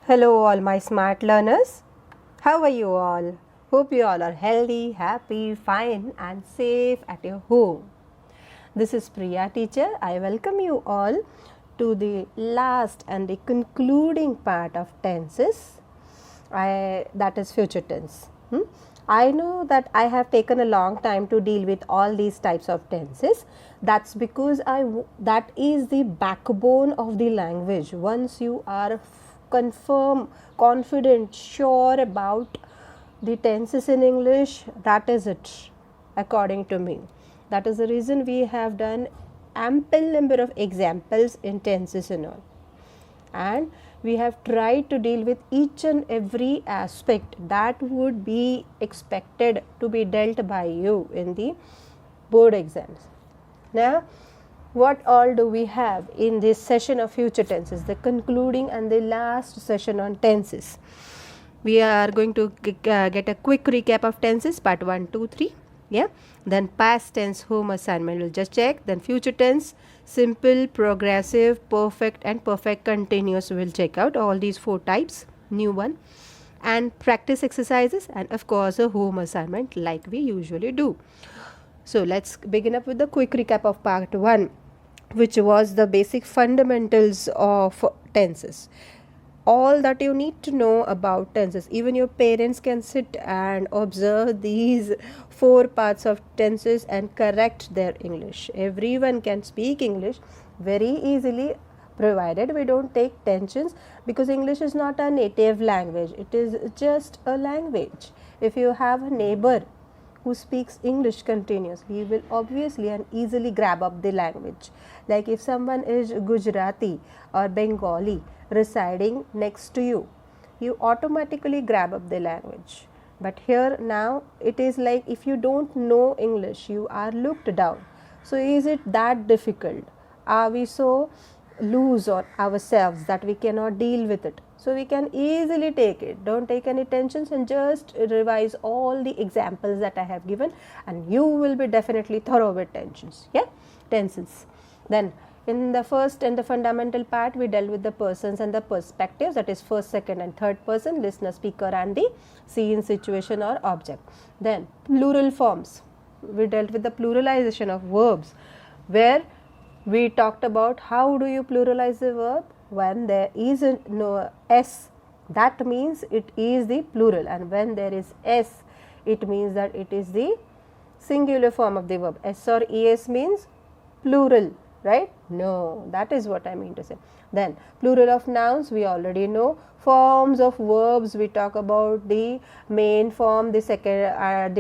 Hello, all my smart learners. How are you all? Hope you all are healthy, happy, fine, and safe at your home. This is Priya, teacher. I welcome you all to the last and the concluding part of tenses. That is future tense. I know that I have taken a long time to deal with all these types of tenses. That's because that is the backbone of the language. Once you are confident, sure about the tenses in English, that is it, according to me. That is the reason we have done ample number of examples in tenses and all. And we have tried to deal with each and every aspect that would be expected to be dealt by you in the board exams. Now, what all do we have in this session of future tenses, the concluding and the last session on tenses? We are going to get a quick recap of tenses, part 1, 2, 3. Yeah. Then past tense home assignment, we'll just check. Then future tense, simple, progressive, perfect and perfect continuous, we'll check out all these 4 types, new one. And practice exercises, and of course a home assignment like we usually do. So let's begin up with the quick recap of part 1, which was the basic fundamentals of tenses. All that you need to know about tenses. Even your parents can sit and observe these 4 parts of tenses and correct their English. Everyone can speak English very easily, provided we don't take tensions, because English is not a native language. It is just a language. If you have a neighbor who speaks English continuously, you will obviously and easily grab up the language. Like if someone is Gujarati or Bengali residing next to you, you automatically grab up the language. But here now it is like if you don't know English, you are looked down. So is it that difficult? Are we so loose on ourselves that we cannot deal with it? So we can easily take it. Don't take any tensions and just revise all the examples that I have given, and you will be definitely thorough with tensions. Yeah, tenses. Then in the first and the fundamental part, we dealt with the persons and the perspectives, that is first, second and third person, listener, speaker and the scene, situation or object. Then plural forms. We dealt with the pluralization of verbs, where we talked about how do you pluralize the verb when there is no s, that means it is the plural, and when there is s, it means that it is the singular form of the verb. S or es means plural, right? No, that is what I mean to say. Then plural of nouns, we already know. Forms of verbs, we talk about the main form, the second,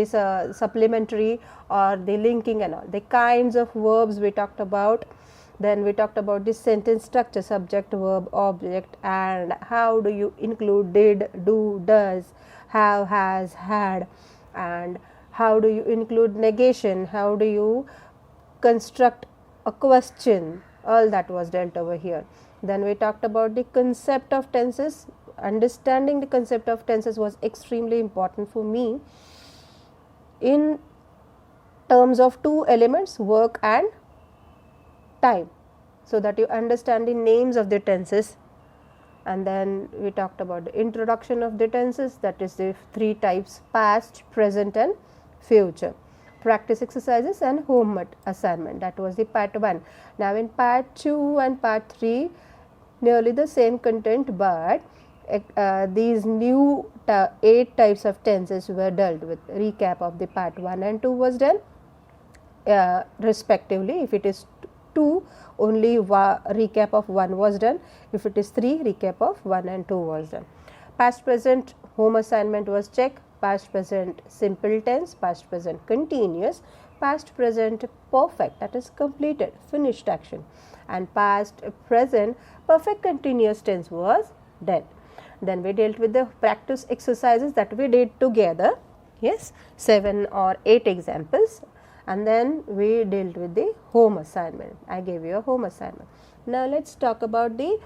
supplementary or the linking and all. The kinds of verbs we talked about. Then we talked about the sentence structure, subject, verb, object, and how do you include did, do, does, have, has, had, and how do you include negation, how do you construct a question. All that was dealt over here. Then we talked about the concept of tenses. Understanding the concept of tenses was extremely important for me in terms of 2 elements, work and time, so that you understand the names of the tenses. And then we talked about the introduction of the tenses, that is the 3 types: past, present and future. Practice exercises and homework assignment, that was the part 1. Now in part 2 and part 3, nearly the same content, but these new 8 types of tenses were dealt with. Recap of the part 1 and 2 was done respectively. If it is 2, only recap of 1 was done. If it is 3, recap of 1 and 2 was done. Past present home assignment was checked. Past present simple tense, past present continuous, past present perfect, that is completed, finished action, and past present perfect continuous tense was done. Then we dealt with the practice exercises that we did together. Yes, 7 or 8 examples. And then we dealt with the home assignment. I gave you a home assignment. Now let's talk about the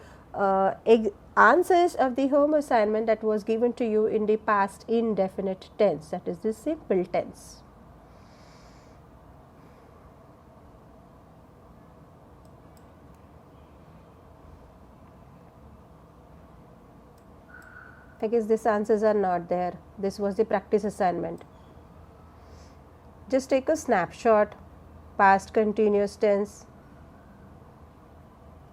answers of the home assignment that was given to you in the past indefinite tense, that is the simple tense. I guess these answers are not there. This was the practice assignment. Just take a snapshot. Past continuous tense.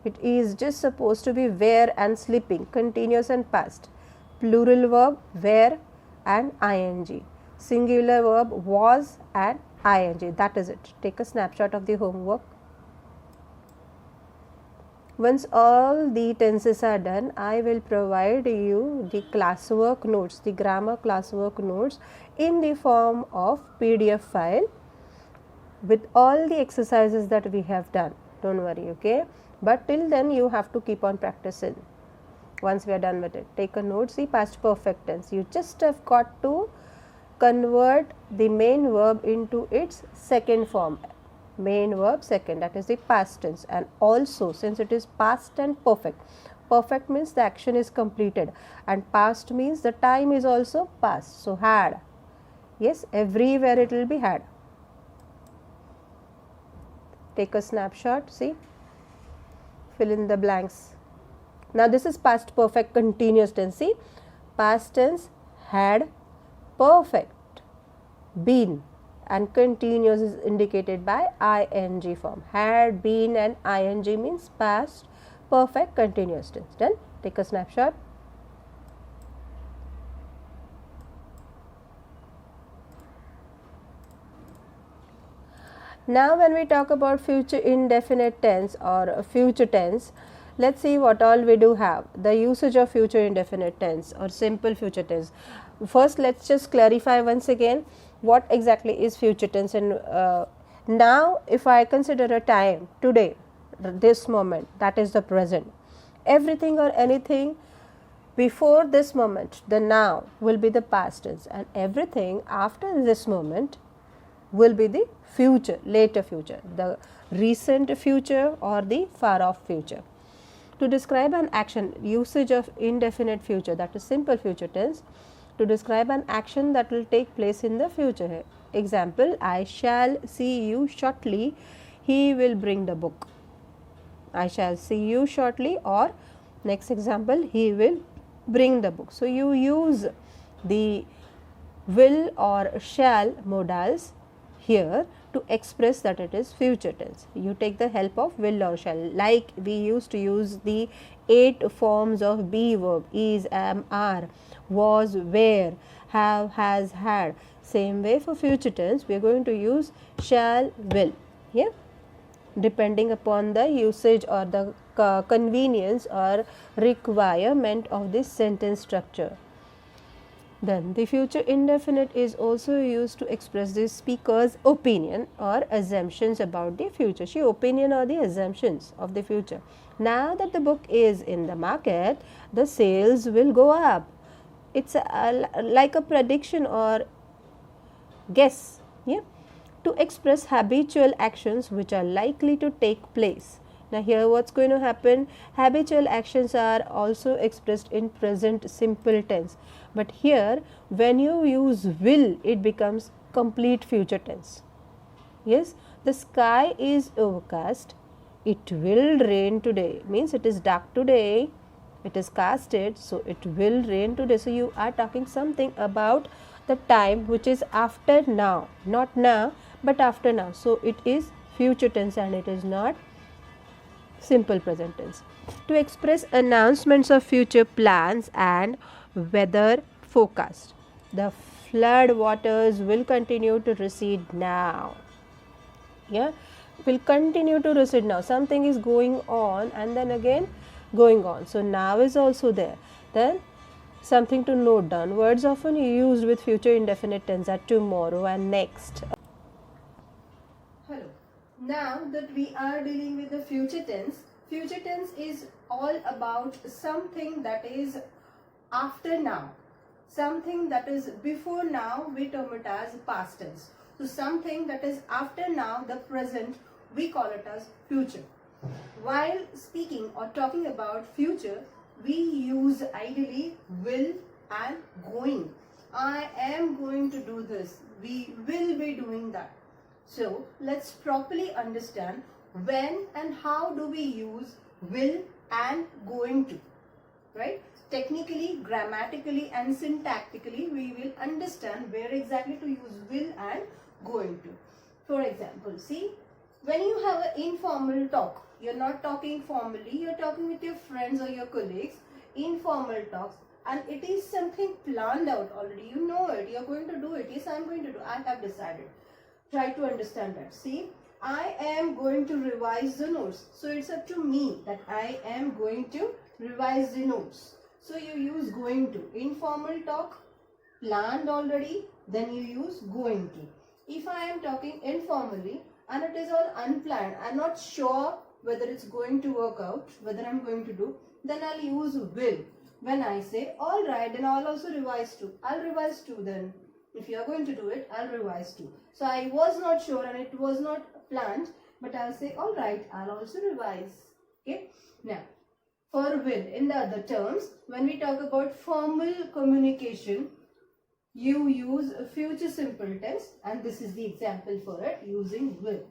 It is just supposed to be were and sleeping, continuous and past. Plural verb were and ing. Singular verb was and ing. That is it. Take a snapshot of the homework. Once all the tenses are done, I will provide you the classwork notes, the grammar classwork notes in the form of PDF file with all the exercises that we have done. Don't worry, okay? But till then you have to keep on practicing. Once we are done with it, take a note. See, past perfect tense. You just have got to convert the main verb into its second form. Main verb second, that is the past tense. And also, since it is past and perfect, perfect means the action is completed and past means the time is also past. So had, yes, everywhere it will be had. Take a snapshot, see, fill in the blanks. Now this is past perfect continuous tense. See, past tense had, perfect been, and continuous is indicated by ing form. Had, been and ing means past perfect continuous tense. Done. Take a snapshot. Now when we talk about future indefinite tense or future tense, let's see what all we do have. The usage of future indefinite tense or simple future tense. First, let's just clarify once again what exactly is future tense. And now if I consider a time, today, this moment, that is the present. Everything or anything before this moment, the now, will be the past tense, and everything after this moment will be the future, later future, the recent future or the far off future. To describe an action, usage of indefinite future, that is simple future tense, to describe an action that will take place in the future. Example, I shall see you shortly, he will bring the book. I shall see you shortly, or next example, he will bring the book. So you use the will or shall modals here to express that it is future tense. You take the help of will or shall, like we used to use the 8 forms of be verb, is, am, are, was, were, have, has, had. Same way for future tense, we are going to use shall, will, yeah, depending upon the usage or the convenience or requirement of this sentence structure. Then the future indefinite is also used to express the speaker's opinion or assumptions about the future. She opinion or the assumptions of the future. Now that the book is in the market, the sales will go up. It's like a prediction or guess, yeah, to express habitual actions which are likely to take place. Now here what's going to happen, habitual actions are also expressed in present simple tense, but here when you use will, it becomes complete future tense. Yes, the sky is overcast, it will rain today, means it is dark today, it is casted, so it will rain today. So you are talking something about the time which is after now, not now but after now. So it is future tense and it is not simple present tense. To express announcements of future plans and weather forecast. The flood waters will continue to recede now. Yeah, will continue to recede now. Something is going on and then again going on. So now is also there. Then something to note down. Words often used with future indefinite tense are tomorrow and next. Hello. Now that we are dealing with the future tense is all about something that is after now. Something that is before now, we term it as past tense. So something that is after now, the present, we call it as future. While speaking or talking about future, we use ideally will and going. I am going to do this. We will be doing that. So let's properly understand when and how do we use will and going to, right? technically, grammatically and syntactically we will understand where exactly to use will and going to. For example, see, when you have an informal talk, you're not talking formally, you're talking with your friends or your colleagues, informal talks, and it is something planned out already. You know it, you're going to do it. Yes, I'm going to do, I have decided. Try to understand that. See, I am going to revise the notes. So it's up to me that I am going to revise the notes. So you use going to. Informal talk, planned already, then you use going to. If I am talking informally and it is all unplanned, I'm not sure whether it's going to work out, whether I'm going to do, then I'll use will. When I say, alright, then I'll also revise too. I'll revise too then. If you are going to do it, I'll revise too. So I was not sure and it was not planned, but I'll say, alright, I'll also revise. Okay. Now, for will, in the other terms, when we talk about formal communication, you use a future simple tense, and this is the example for it, using will.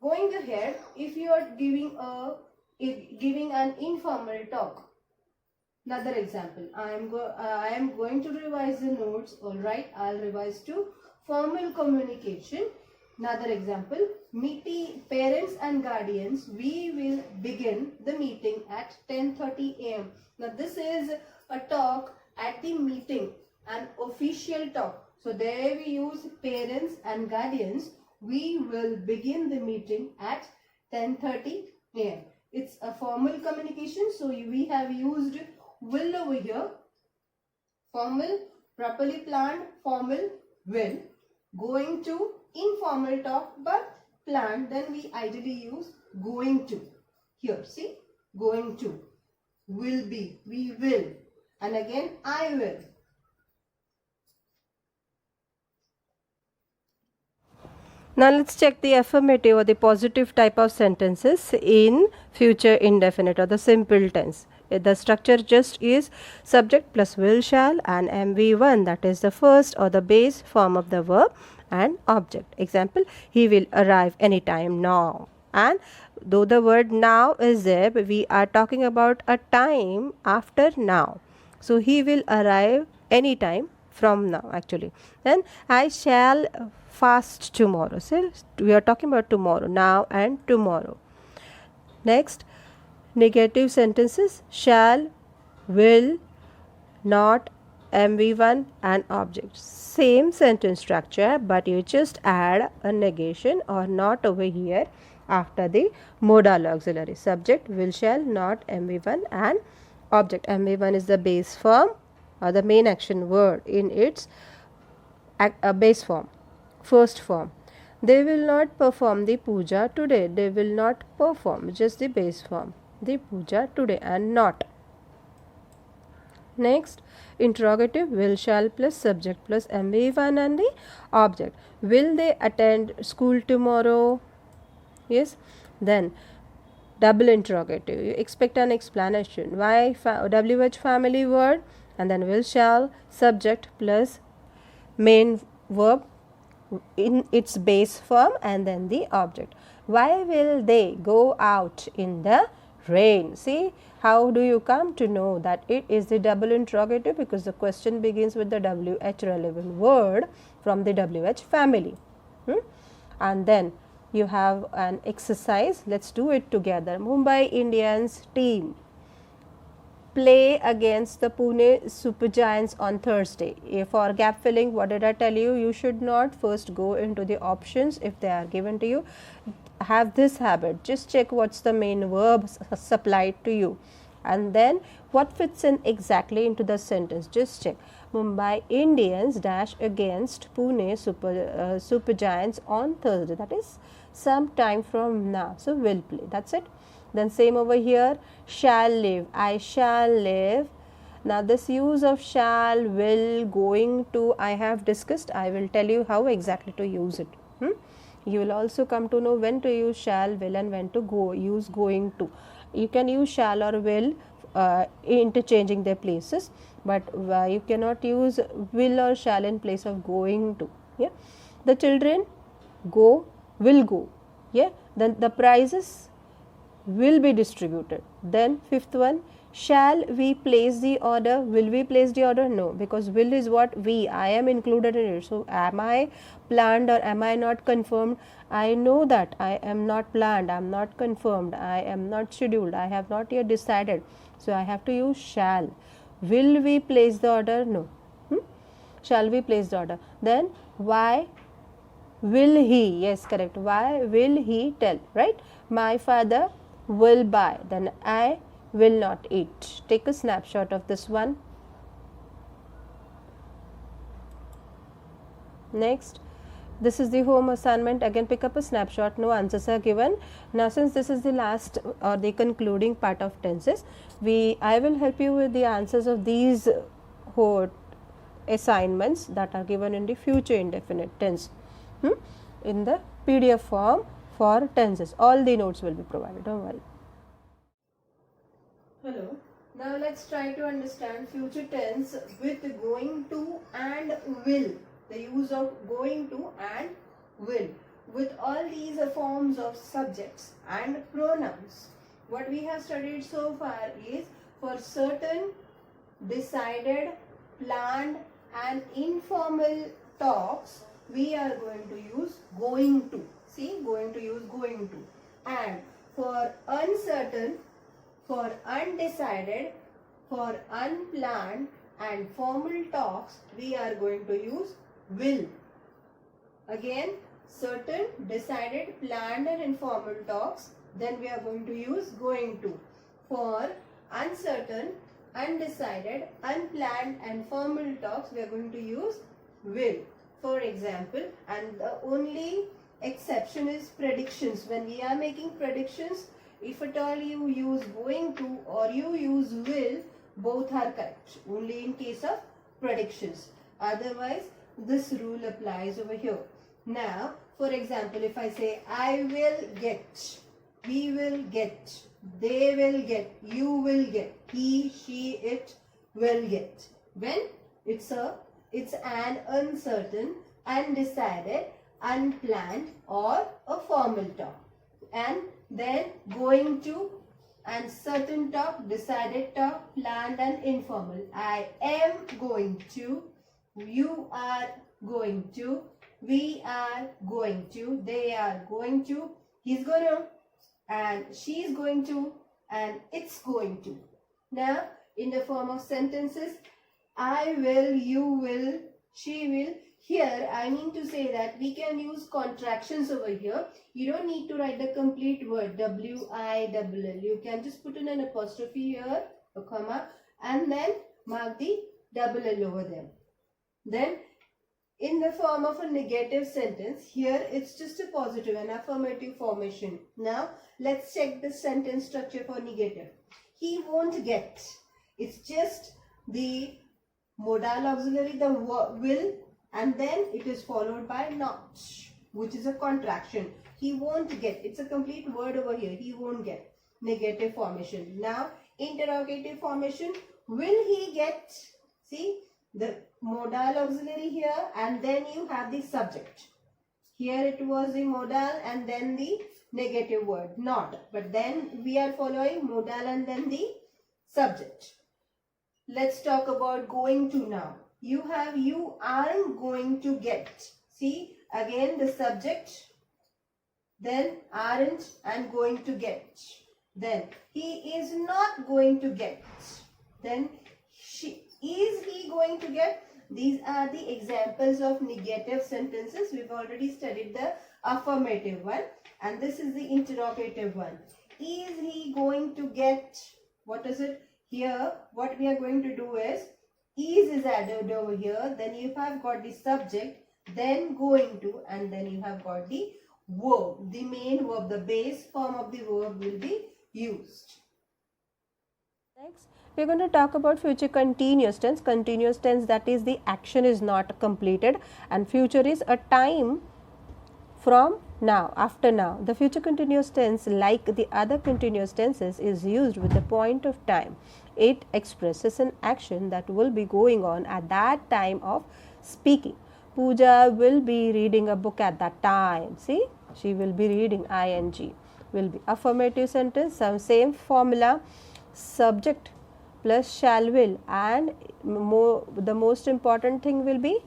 Going ahead, if you are giving an informal talk, another example, I am going to revise the notes. All right, I'll revise to. Formal communication. Another example, meeting parents and guardians. We will begin the meeting at 10:30 a.m. Now this is a talk at the meeting, an official talk. So there we use parents and guardians. We will begin the meeting at 10:30 a.m. It's a formal communication, so we have used will over here. Formal, properly planned, formal, will. Going to, informal talk but planned, then we ideally use going to. Here, see, going to, will be, we will, and again I will. Now let's check the affirmative or the positive type of sentences in future indefinite or the simple tense. The structure just is subject plus will shall and MV1, that is the first or the base form of the verb, and object. Example, he will arrive anytime now. And though the word now is there, we are talking about a time after now. So he will arrive anytime from now actually. Then I shall fast tomorrow. So we are talking about tomorrow, now and tomorrow. Next, negative sentences, shall, will, not, MV1 and object. Same sentence structure, but you just add a negation or not over here after the modal auxiliary. Subject, will, shall, not, MV1 and object. MV1 is the base form or the main action word in its base form, first form. They will not perform the puja today. They will not perform, just the base form, the puja today, and not. Next, interrogative, will, shall plus subject plus MV1 and the object. Will they attend school tomorrow? Yes. Then double interrogative, you expect an explanation. Why WH family word, and then will, shall, subject plus main verb in its base form, and then the object. Why will they go out in the rain? See, how do you come to know that it is the double interrogative? Because the question begins with the WH relevant word from the WH family. And then you have an exercise. Let's do it together. Mumbai Indians team play against the Pune Super Giants on Thursday. For gap filling, what did I tell you? You should not first go into the options if they are given to you. Have this habit, just check what's the main verb supplied to you, and then what fits in exactly into the sentence. Just check. Mumbai Indians dash against Pune Super Giants on Thursday. That is some time from now. So will play. That's it. Then same over here. Shall live. I shall live. Now this use of shall, will, going to, I have discussed. I will tell you how exactly to use it. You will also come to know when to use shall, will, and when to use going to. You can use shall or will interchanging their places, but you cannot use will or shall in place of going to. Yeah, the children go, will go. Yeah, then the prizes will be distributed. Then fifth one, Shall we place the order? Will we place the order? No, because will is what? We. I am included in it. So, am I planned or am I not confirmed? I know that I am not planned, I am not confirmed, I am not scheduled, I have not yet decided. So, I have to use shall. Will we place the order? No. Shall we place the order? Then, why will he? Yes, correct. Why will he tell? Right? My father will buy. Then I will not eat. Take a snapshot of this one. Next, this is the home assignment. Again, pick up a snapshot. No answers are given. Now, since this is the last or the concluding part of tenses, I will help you with the answers of these assignments that are given in the future indefinite tense in the PDF form for tenses. All the notes will be provided. Don't worry. Hello. Now let's try to understand future tense with going to and will. The use of going to and will with all these forms of subjects and pronouns. What we have studied so far is for certain decided, planned and informal talks, we are going to use going to. See, going to use going to. And for uncertain, for undecided, for unplanned and formal talks, we are going to use will. Again, certain, decided, planned and informal talks, then we are going to use going to. For uncertain, undecided, unplanned and formal talks, we are going to use will. For example, and the only exception is predictions. When we are making predictions, if at all you use going to or you use will, both are correct. Only in case of predictions. Otherwise, this rule applies over here. Now, for example, if I say I will get, we will get, they will get, you will get, he, she, it will get. When it's an uncertain, undecided, unplanned or a formal talk. And then going to and certain talk, decided talk, planned and informal. I am going to, you are going to, we are going to, they are going to, he's going to, and she's going to, and it's going to. Now, in the form of sentences, I will, you will, she will. Here, I mean to say that we can use contractions over here. You don't need to write the complete word, W-I-L-L. You can just put in an apostrophe here, a comma, and then mark the double L over them. Then, in the form of a negative sentence, here it's just a positive and affirmative formation. Now, let's check the sentence structure for negative. He won't get. It's just the modal auxiliary, the will, and then it is followed by not, which is a contraction. He won't get. It's a complete word over here. He won't get. Negative formation. Now, interrogative formation. Will he get? See, the modal auxiliary here, and then you have the subject. Here it was the modal and then the negative word, not. But then we are following modal and then the subject. Let's talk about going to now. You have, you aren't going to get. See, again the subject, then aren't and going to get. Then he is not going to get. Then is he going to get? These are the examples of negative sentences. We've already studied the affirmative one, and this is the interrogative one. Is he going to get? What is it? Here, what we are going to do is added over here, then you have got the subject, then going to, and then you have got the verb. The main verb, the base form of the verb will be used. Next, we are going to talk about future continuous tense. Continuous tense, that is the action is not completed, and future is a time from now, after now. The future continuous tense, like the other continuous tenses, is used with the point of time. It expresses an action that will be going on at that time of speaking. Pooja will be reading a book at that time. See, she will be reading, ing will be affirmative sentence, same formula. Subject plus shall will, and the most important thing will be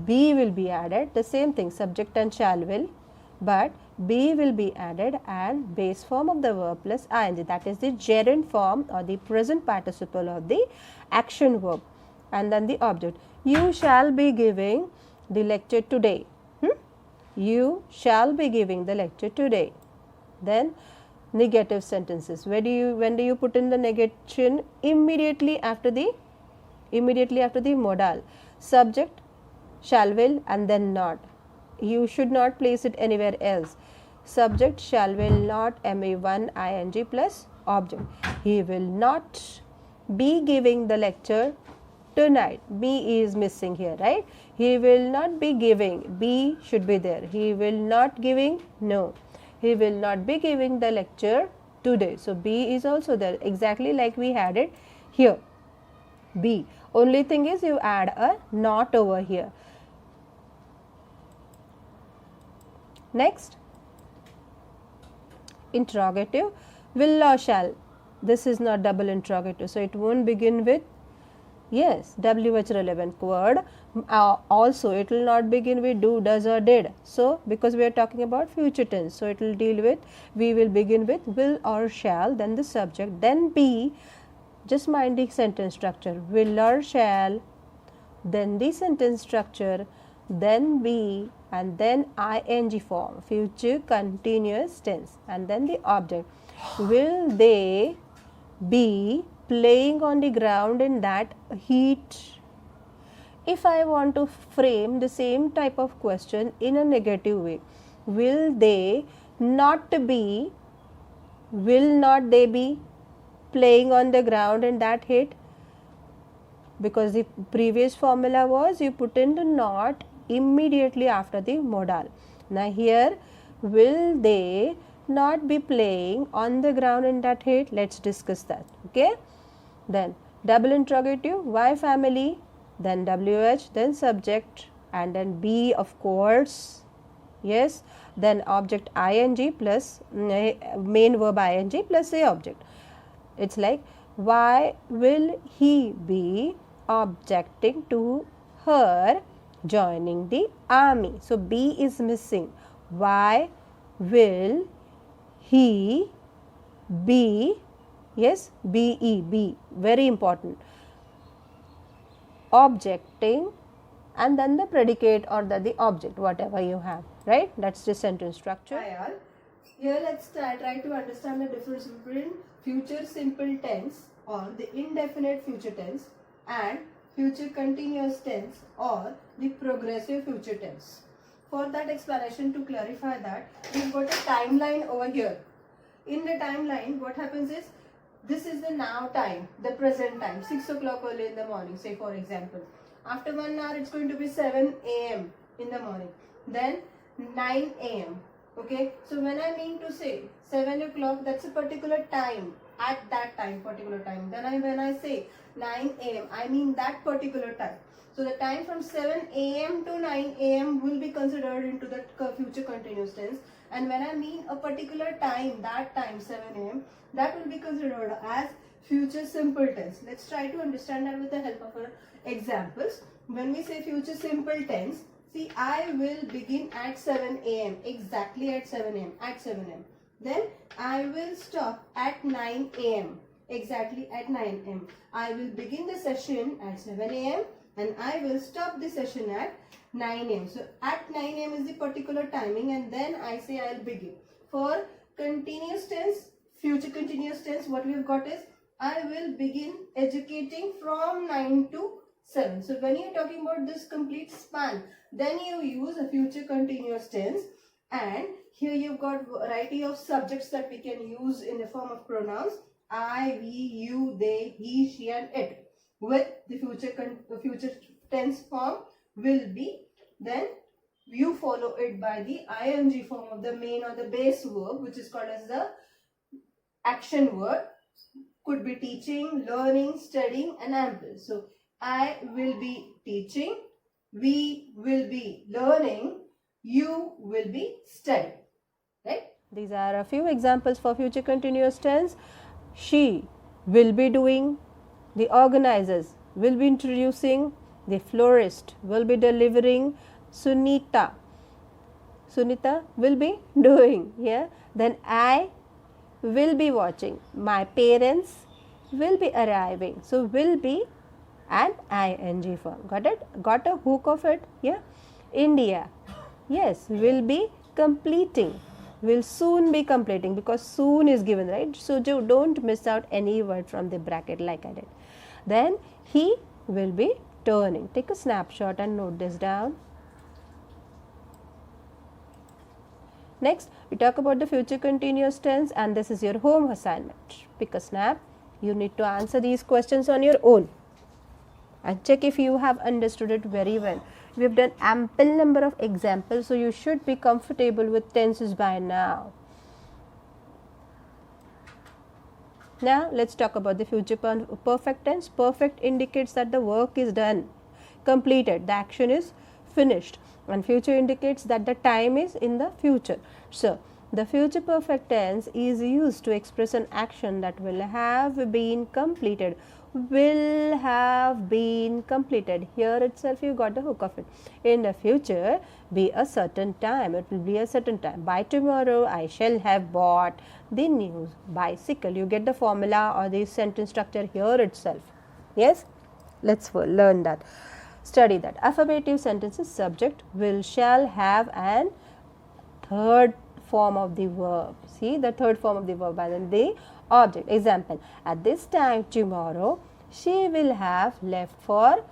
be will be added. The same thing, subject and shall will, but be will be added and base form of the verb plus ing, that is the gerund form or the present participle of the action verb, and then the object. You shall be giving the lecture today. You shall be giving the lecture today. Then negative sentences. When do you put in the negation? Immediately after the modal. Subject, shall will, and then not. You should not place it anywhere else. Subject, shall will not, ma1 ing plus object. He will not be giving the lecture tonight. Be is missing here, right? He will not be giving. Be should be there. He will not giving. No. He will not be giving the lecture today. So be is also there, exactly like we had it here. Be. Only thing is you add a not over here. Next, interrogative, will or shall. This is not double interrogative, so it won't begin with yes, WH relevant word. Also, it will not begin with do, does or did. So, because we are talking about future tense, so it will deal with, we will begin with will or shall, then the subject, then be. Just mind the sentence structure, will or shall, then the sentence structure, then be, and then ing form, future continuous tense, and then the object. Will they be playing on the ground in that heat? If I want to frame the same type of question in a negative way, will they not be, will not they be playing on the ground in that heat? Because the previous formula was you put in the not immediately after the modal. Now here, will they not be playing on the ground in that heat? Let's discuss that. Okay. Then double interrogative, why family, then WH, then subject, and then be, of course, yes, then object ing plus main verb ing plus the object. It's like, why will he be objecting to her joining the army? So be is missing. Why will he be, yes, be, very important, objecting, and then the predicate or the object, whatever you have, right? That's the sentence structure. Hi all. Here let's try to understand the difference between future simple tense or the indefinite future tense and future continuous tense or the progressive future tense. For that explanation, to clarify that, we've got a timeline over here. In the timeline, what happens is, this is the now time, the present time, 6 o'clock early in the morning, say for example. After 1 hour, it's going to be 7 a.m. in the morning. Then 9 a.m. Okay. So when I mean to say 7 o'clock, that's a particular time, at that time, particular time. Then when I say 9 a.m., I mean that particular time. So the time from 7 a.m. to 9 a.m. will be considered into the future continuous tense. And when I mean a particular time, that time 7 a.m., that will be considered as future simple tense. Let's try to understand that with the help of our examples. When we say future simple tense, see, I will begin at 7 a.m. exactly at 7 a.m. at 7 a.m. Then I will stop at 9 a.m. exactly at 9 a.m. I will begin the session at 7 a.m. and I will stop the session at 9 a.m. So at 9 a.m. is the particular timing, and then I say I will begin. For continuous tense, future continuous tense, what we have got is, I will begin educating from 9 to 7. So when you are talking about this complete span, then you use a future continuous tense, and here you've got variety of subjects that we can use in the form of pronouns I, we, you, they, he, she, and it. With the future tense form will be, then you follow it by the ing form of the main or the base verb, which is called as the action word. Could be teaching, learning, studying, and ample. So I will be teaching, we will be learning, you will be studying, right? These are a few examples for future continuous tense. She will be doing, the organizers will be introducing, the florist will be delivering, Sunita will be doing, yeah. Then I will be watching, my parents will be arriving. So will be and ing form. Got it? Got a hook of it? Yeah. India, yes, will be completing, will soon be completing, because soon is given, right? So don't miss out any word from the bracket like I did. Then he will be turning. Take a snapshot and note this down. Next, we talk about the future continuous tense, and this is your home assignment. Pick a snap. You need to answer these questions on your own and check if you have understood it very well. We have done ample number of examples, so you should be comfortable with tenses by now. Now, let's talk about the future perfect tense. Perfect indicates that the work is done, completed, the action is finished, and future indicates that the time is in the future. So, the future perfect tense is used to express an action that will have been completed. Will have been completed. Here itself you got the hook of it. In the future, be a certain time. It will be a certain time. By tomorrow, I shall have bought the new bicycle. You get the formula or the sentence structure here itself. Yes? Let's learn that. Study that. Affirmative sentences, subject, will, shall, have, and third form of the verb. See the third form of the verb and then the object. Example, at this time tomorrow, she will have left for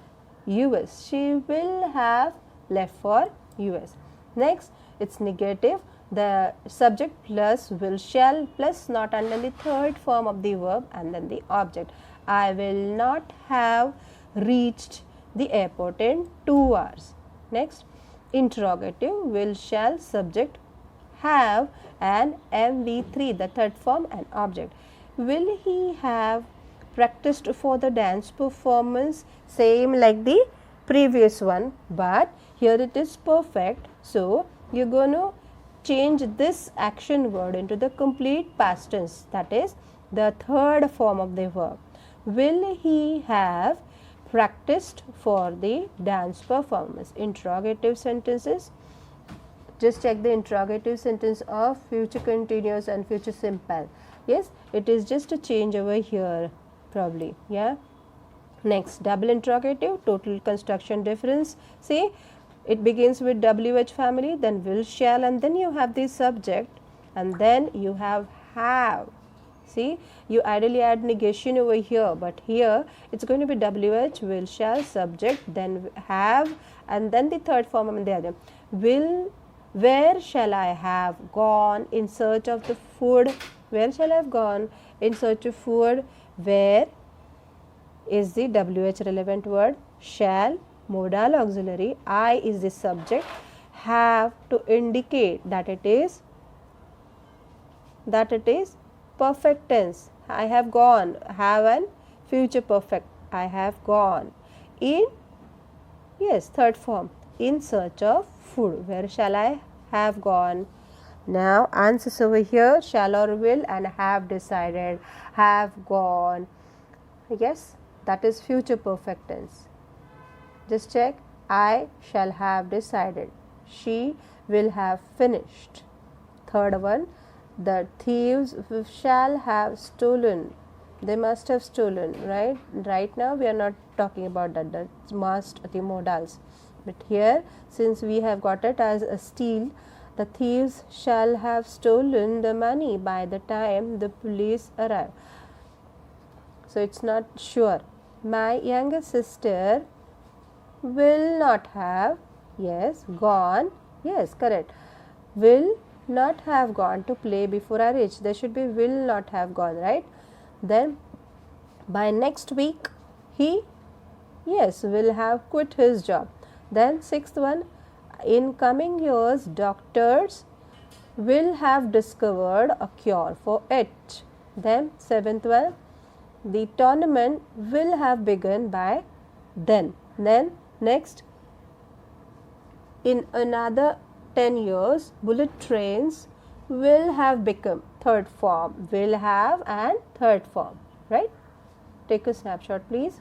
US. She will have left for US. Next, it's negative. The subject plus will, shall plus not, and then the third form of the verb and then the object. I will not have reached the airport in 2 hours. Next, interrogative, will, shall, subject, have, and MV3, the third form and object. Will he have practiced for the dance performance? Same like the previous one, but here it is perfect. So, you're going to change this action word into the complete past tense, that is the third form of the verb. Will he have practiced for the dance performance? Interrogative sentences. Just check the interrogative sentence of future continuous and future simple. Yes, it is just a change over here probably. Yeah. Next, double interrogative, total construction difference. See, it begins with WH family, then will, shall, and then you have the subject, and then you have. See, you ideally add negation over here, but here it's going to be WH, will, shall, subject, then have, and then the third form of the other. Will, where shall I have gone in search of the food? Where shall I have gone in search of food? Where is the WH relevant word? Shall, modal auxiliary, I is the subject, have to indicate that it is perfect tense. I have gone, have and future perfect. I have gone in, yes, third form, in search of food. Where shall I have gone? Now answers over here, shall or will, and have decided, have gone. Yes, that is future perfect tense. Just check. I shall have decided. She will have finished. Third one, the thieves shall have stolen. They must have stolen, right? Right now we are not talking about that. That's must, the modals. But here, since we have got it as a steal, the thieves shall have stolen the money by the time the police arrive. So it's not sure. My younger sister will not have, yes, gone, yes, correct, will not have gone to play before I reach. There should be will not have gone, right? Then by next week he, yes, will have quit his job. Then sixth one, in coming years doctors will have discovered a cure for it. Then seventh one, the tournament will have begun by then. Then next, in another 10 years, bullet trains will have become, third form, will have and third form, right? Take a snapshot please.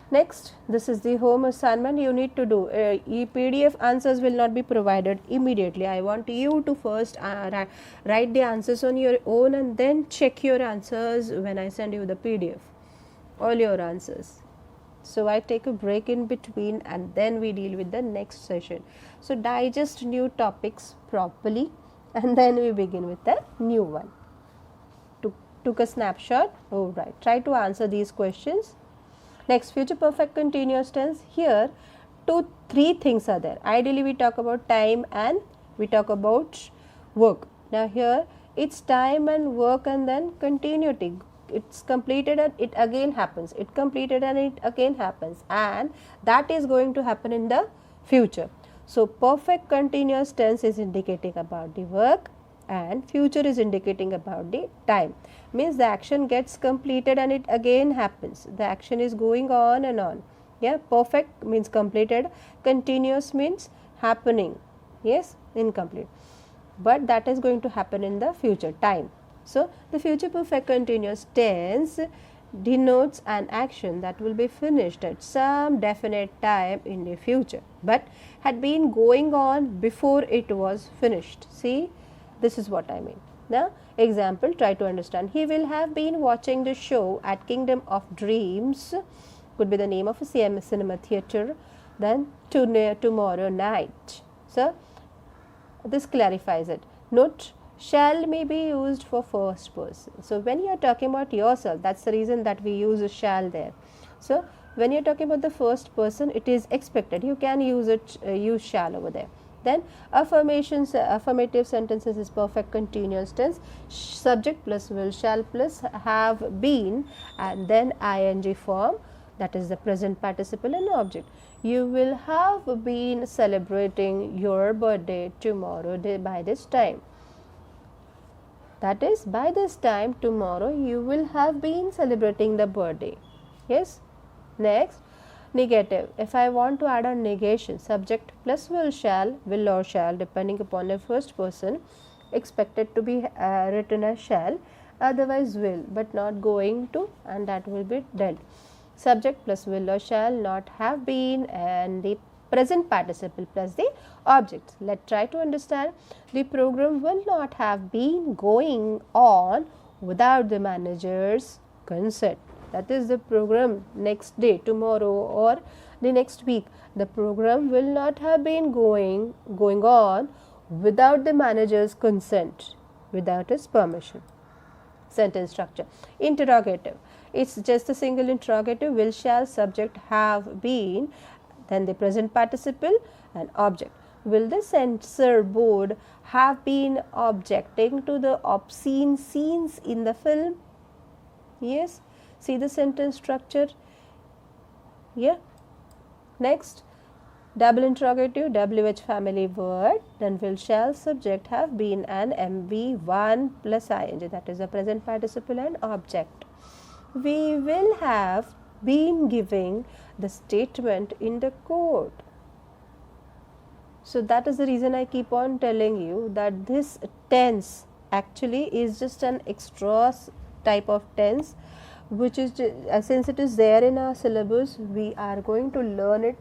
Next, this is the home assignment you need to do. PDF answers will not be provided immediately. I want you to first write the answers on your own and then check your answers when I send you the PDF. All your answers. So I take a break in between and then we deal with the next session. So digest new topics properly and then we begin with the new one. Took a snapshot. Oh, right. Try to answer these questions. Next, future perfect continuous tense. Here, 3 things are there. Ideally, we talk about time and we talk about work. Now, here it's time and work and then continuity. It's completed and it again happens. It completed and it again happens. And that is going to happen in the future. So, perfect continuous tense is indicating about the work and future is indicating about the time. Means the action gets completed and it again happens. The action is going on and on. Yeah, perfect means completed, continuous means happening. Yes, incomplete. But that is going to happen in the future time. So the future perfect continuous tense denotes an action that will be finished at some definite time in the future, but had been going on before it was finished. See, this is what I mean. Now, example, try to understand. He will have been watching the show at Kingdom of Dreams, could be the name of a cinema theatre, then tomorrow night. So, this clarifies it. Note, shall may be used for first person. So, when you are talking about yourself, that's the reason that we use shall there. So, when you are talking about the first person, it is expected. You can use it, use shall over there. Then affirmative sentences is perfect continuous tense. Subject plus will, shall plus have been, and then ing form, that is the present participle and object. You will have been celebrating your birthday tomorrow by this time. That is, by this time tomorrow you will have been celebrating the birthday. Yes. Next, negative. If I want to add a negation, subject plus will or shall depending upon the first person, expected to be written as shall, otherwise will, but not going to, and that will be dead. Subject plus will or shall not have been, and the present participle plus the objects. Let's try to understand. The program will not have been going on without the manager's consent. That is the program next day, tomorrow or the next week. The program will not have been going on without the manager's consent, without his permission. Sentence structure. Interrogative. It's just a single interrogative. Will, shall, subject, have been, then the present participle and object. Will the censor board have been objecting to the obscene scenes in the film? Yes. See the sentence structure. Yeah. Next, double interrogative, WH family word, then will, shall, subject, have been, and MV1 plus ing, that is the present participle and object. We will have been giving the statement in the court. So that is the reason I keep on telling you that this tense actually is just an extra type of tense, which is, since it is there in our syllabus, we are going to learn it,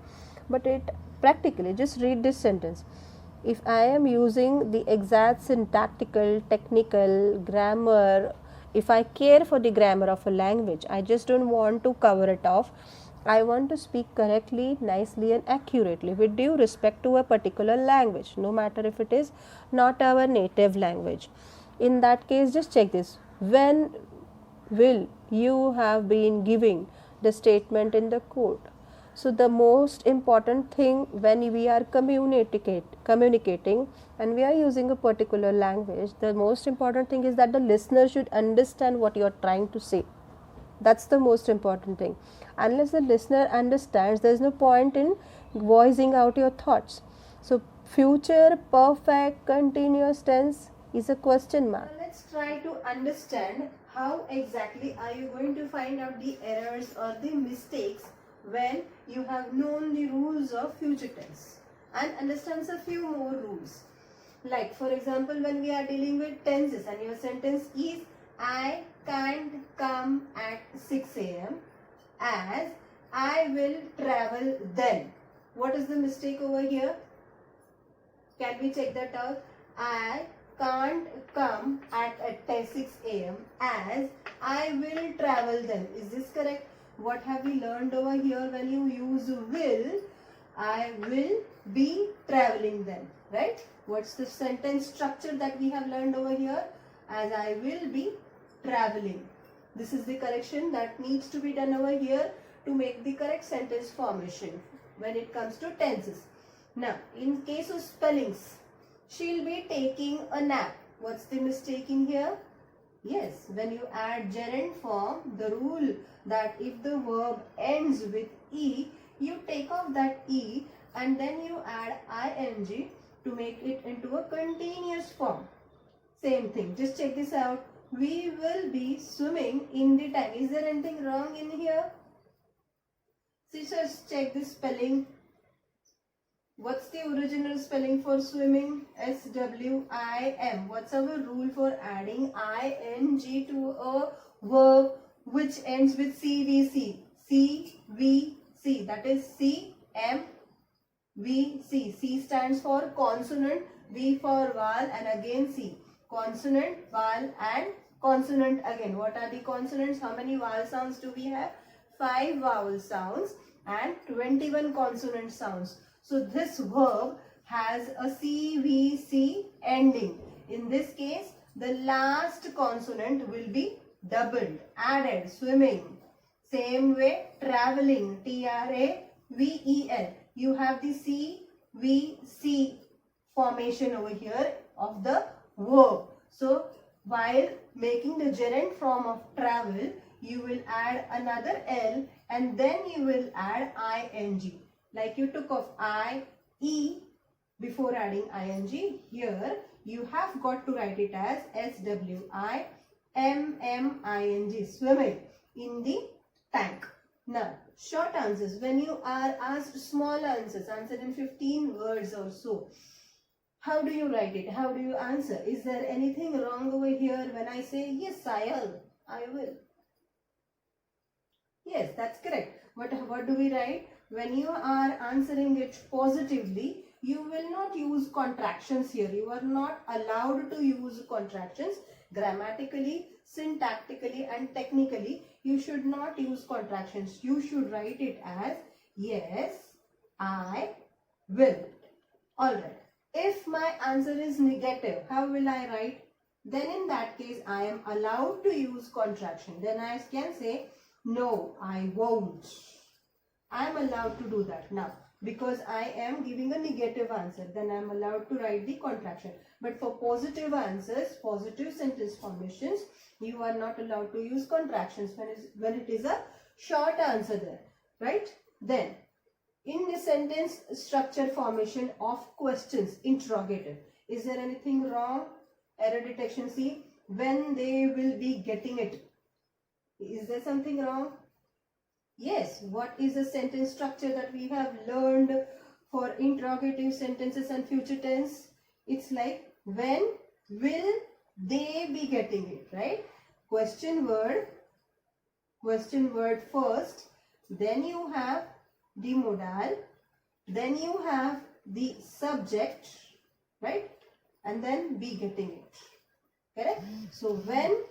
but it practically, just read this sentence. If I am using the exact syntactical, technical, grammar, if I care for the grammar of a language, I just don't want to cover it off. I want to speak correctly, nicely and accurately with due respect to a particular language, no matter if it is not our native language. In that case, just check this. When will you have been giving the statement in the court? So the most important thing when we are communicating and we are using a particular language, the most important thing is that the listener should understand what you are trying to say. That's the most important thing. Unless the listener understands, there is no point in voicing out your thoughts. So future perfect continuous tense is a question mark. Now let's try to understand how exactly are you going to find out the errors or the mistakes when you have known the rules of future tense and understands a few more rules. Like for example, when we are dealing with tenses and your sentence is I can't come at 6 a.m. as I will travel then. What is the mistake over here? Can we check that out? I can't come at 6 a.m. as I will travel then. Is this correct? What have we learned over here? When you use will, I will be traveling then, right? What's the sentence structure that we have learned over here? As I will be traveling. This is the correction that needs to be done over here to make the correct sentence formation when it comes to tenses. Now, in case of spellings, she'll be taking a nap. What's the mistake in here? Yes, when you add gerund form, the rule that if the verb ends with E, you take off that E and then you add ing to make it into a continuous form. Same thing, just check this out. We will be swimming in the time. Is there anything wrong in here? Sisters, check the spelling. What's the original spelling for swimming? S-W-I-M. What's our rule for adding ing to a verb which ends with CVC? C-V-C. That is C-M-V-C. C stands for consonant, V for vowel, and again C. Consonant, vowel, and consonant again. What are the consonants? How many vowel sounds do we have? 5 vowel sounds and 21 consonant sounds. So this verb has a CVC ending. In this case, the last consonant will be doubled, added, swimming. Same way, traveling, T-R-A-V-E-L. You have the CVC formation over here of the verb. So, while making the gerund form of travel, you will add another L and then you will add ing. Like you took off I-E before adding ing, here you have got to write it as S-W-I-M-M-I-N-G, swimming in the tank. Now, short answers. When you are asked small answers, answer in 15 words or so, how do you write it? How do you answer? Is there anything wrong over here when I say, yes, I will? Yes, that's correct. What do we write? When you are answering it positively, you will not use contractions here. You are not allowed to use contractions. Grammatically, syntactically, and technically, you should not use contractions. You should write it as, yes, I will. Alright. If my answer is negative, how will I write? Then in that case, I am allowed to use contraction. Then I can say, no, I won't. I am allowed to do that. Now, because I am giving a negative answer, then I am allowed to write the contraction. But for positive answers, positive sentence formations, you are not allowed to use contractions when it is a short answer there, right? Then, in the sentence structure formation of questions, interrogative, is there anything wrong? Error detection, see, when they will be getting it. Is there something wrong? Yes, what is the sentence structure that we have learned for interrogative sentences and future tense? It's like, when will they be getting it, right? Question word first, then you have the modal, then you have the subject, right? And then be getting it, correct? So, when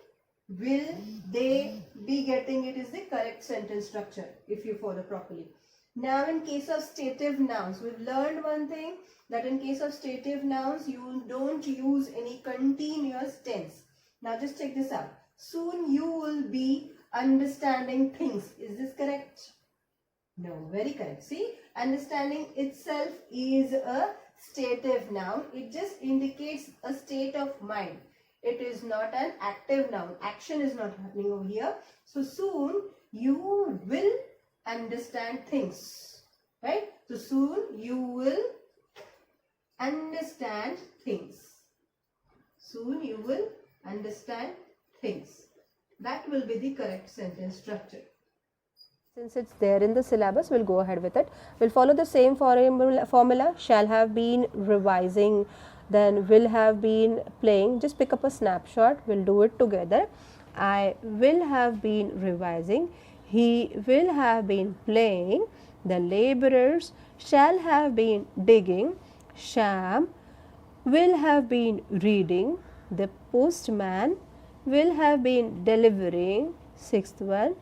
will they be getting it is the correct sentence structure if you follow properly. Now, in case of stative nouns, we've learned one thing, that in case of stative nouns, you don't use any continuous tense. Now, just check this out. Soon you will be understanding things. Is this correct? No, very correct. See, understanding itself is a stative noun. It just indicates a state of mind. It is not an active noun. Action is not happening over here. So, soon you will understand things, right? So, soon you will understand things. Soon you will understand things. That will be the correct sentence structure. Since it's there in the syllabus, we'll go ahead with it. We'll follow the same formula. Shall have been revising, then will have been playing. Just pick up a snapshot. We'll do it together. I will have been revising. He will have been playing. The laborers shall have been digging. Sham will have been reading. The postman will have been delivering. Sixth one,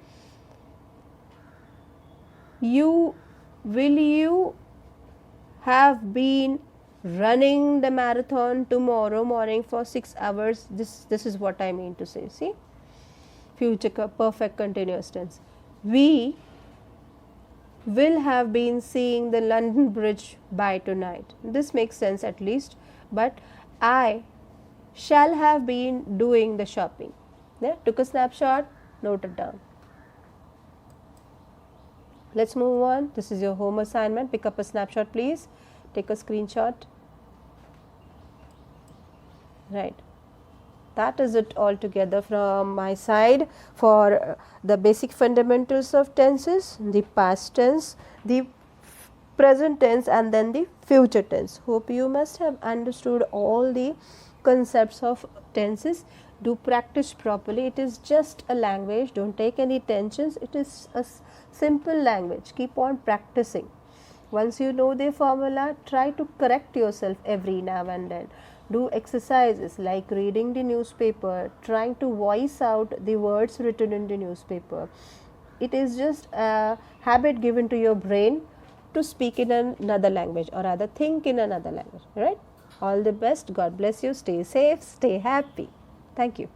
you have been running the marathon tomorrow morning for 6 hours. This is what I mean to say. See, future perfect continuous tense. We will have been seeing the London Bridge by tonight. This makes sense at least, but I shall have been doing the shopping. Yeah, took a snapshot, note it down. Let's move on. This is your home assignment. Pick up a snapshot, please. Take a screenshot. Right. That is it all together from my side for the basic fundamentals of tenses, the past tense, the present tense, and then the future tense. Hope you must have understood all the concepts of tenses. Do practice properly. It is just a language. Don't take any tensions. It is a simple language. Keep on practicing. Once you know the formula, try to correct yourself every now and then. Do exercises like reading the newspaper, trying to voice out the words written in the newspaper. It is just a habit given to your brain to speak in another language, or rather think in another language, right? All the best. God bless you. Stay safe. Stay happy. Thank you.